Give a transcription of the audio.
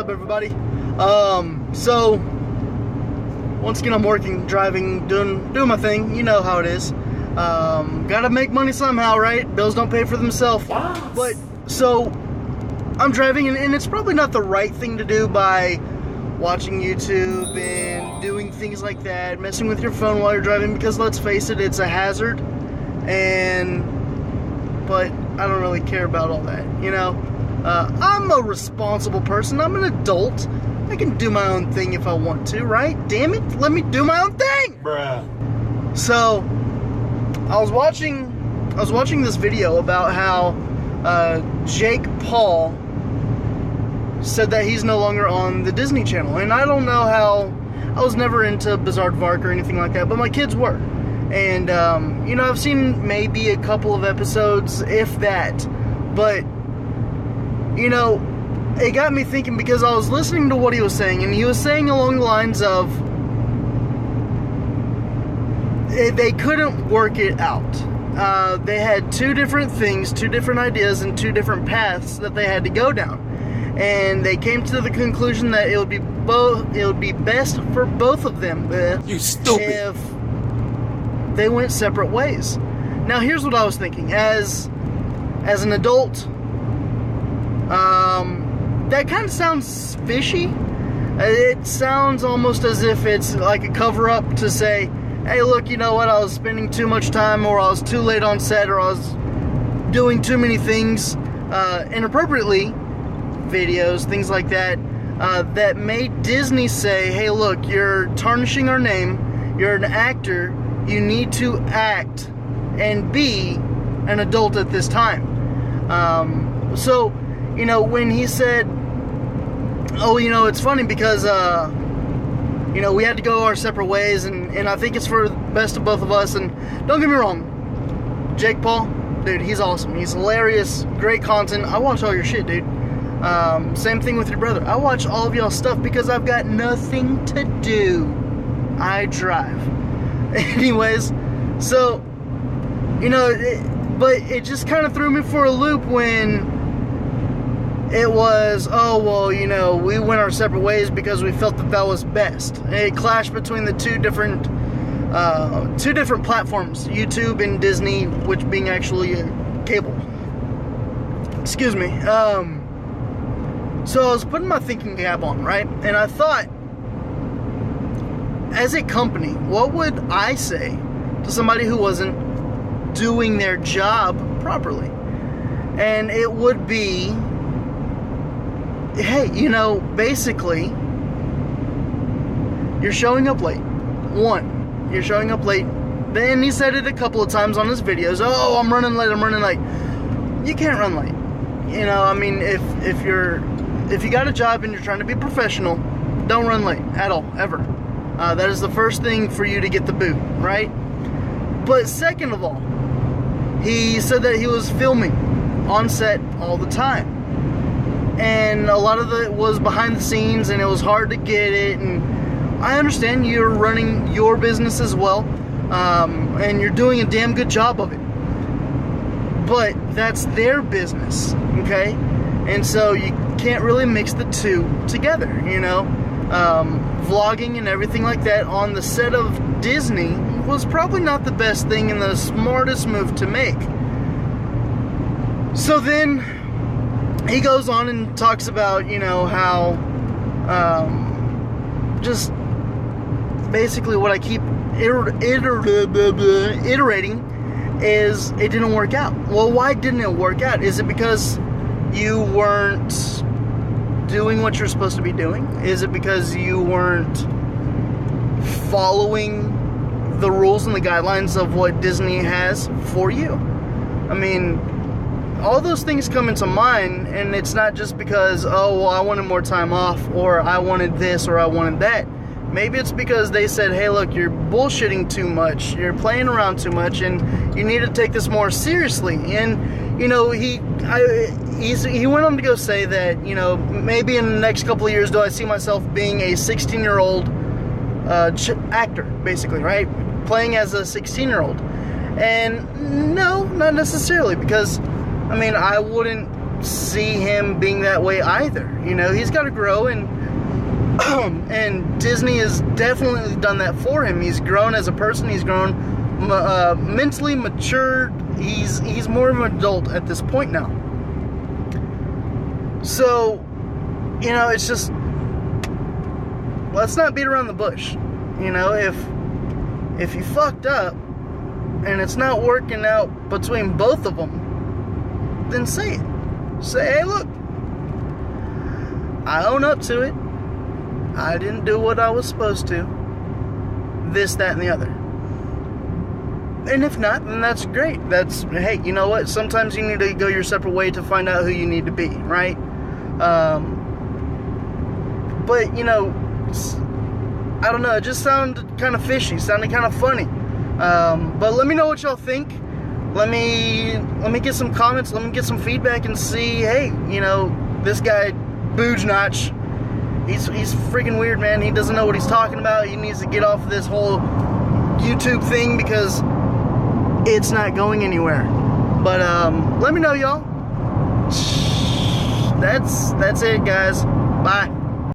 up, everybody? So once again, I'm working, driving, doing my thing. You know how it is. Gotta make money somehow, right? Bills don't pay for themselves. Yes. But so I'm driving, and it's probably not the right thing to do by watching YouTube and doing things like that, messing with your phone while you're driving, because let's face it, it's a hazard. But I don't really care about all that, you know? I'm a responsible person. I'm an adult. I can do my own thing if I want to, right? Damn it, let me do my own thing! Bruh. So, I was watching this video about how Jake Paul said that he's no longer on the Disney Channel. And I don't know how, I was never into Bizaardvark or anything like that, but my kids were. And, you know, I've seen maybe a couple of episodes, if that. But, you know, it got me thinking, because I was listening to what he was saying, and he was saying along the lines of they couldn't work it out. They had two different things, two different ideas, and two different paths that they had to go down. And they came to the conclusion that it would be best for both of them You stupid. if they went separate ways. Now, here's what I was thinking. As an adult, that kind of sounds fishy. It sounds almost as if it's like a cover-up to say, hey, look, you know what, I was spending too much time, or I was too late on set, or I was doing too many things inappropriately, videos, things like that, that made Disney say, hey, look, you're tarnishing our name, you're an actor, you need to act and be an adult at this time. So, you know, when he said, oh, you know, it's funny because, you know, we had to go our separate ways, and I think it's for the best of both of us. And don't get me wrong, Jake Paul, dude, he's awesome. He's hilarious, great content. I watch all your shit, dude. Same thing with your brother. I watch all of y'all's stuff because I've got nothing to do. I drive. Anyways, so, you know, but it just kind of threw me for a loop when it was, oh, well, you know, we went our separate ways because we felt that was best. It clashed between the two different platforms, YouTube and Disney, which being actually cable. Excuse me. So I was putting my thinking cap on, right? And I thought, as a company, what would I say to somebody who wasn't doing their job properly? And it would be, hey, you know, basically, you're showing up late. One, you're showing up late. Then he said it a couple of times on his videos. Oh, I'm running late. You can't run late. You know, I mean, if you got a job and you're trying to be professional, don't run late at all, ever. That is the first thing for you to get the boot, right? But second of all, he said that he was filming on set all the time. And a lot of it was behind the scenes, and it was hard to get it. And I understand you're running your business as well, and you're doing a damn good job of it. But that's their business, okay? And so you can't really mix the two together, you know? Vlogging and everything like that on the set of Disney was probably not the best thing and the smartest move to make. So then he goes on and talks about, you know, how just basically what I keep iterating is it didn't work out. Well, why didn't it work out? Is it because you weren't doing what you're supposed to be doing? Is it because you weren't following the rules and the guidelines of what Disney has for you? I mean, all those things come into mind, and it's not just because, oh, well, I wanted more time off, or I wanted this, or I wanted that. Maybe it's because they said, hey, look, you're bullshitting too much, you're playing around too much, and you need to take this more seriously. And, you know, he went on to go say that, you know, maybe in the next couple of years, do I see myself being a 16-year-old actor, basically, right? Playing as a 16-year-old. And no, not necessarily, because, I mean, I wouldn't see him being that way either. You know, he's got to grow, and and Disney has definitely done that for him. He's grown as a person. He's grown mentally matured. He's more of an adult at this point now. So, you know, it's just, let's not beat around the bush. You know, if you fucked up and it's not working out between both of them, then say it. Say, hey, look, I own up to it. I didn't do what I was supposed to. This, that, and the other. And if not, then that's great. That's, hey, you know what? Sometimes you need to go your separate way to find out who you need to be, right? But, you know, I don't know. It just sounded kind of fishy. Sounded kind of funny. But let me know what y'all think. Let me get some comments. Let me get some feedback and see, hey, you know, this guy, Booge Notch, he's freaking weird, man. He doesn't know what he's talking about. He needs to get off this whole YouTube thing because it's not going anywhere. But let me know, y'all. That's it, guys. Bye.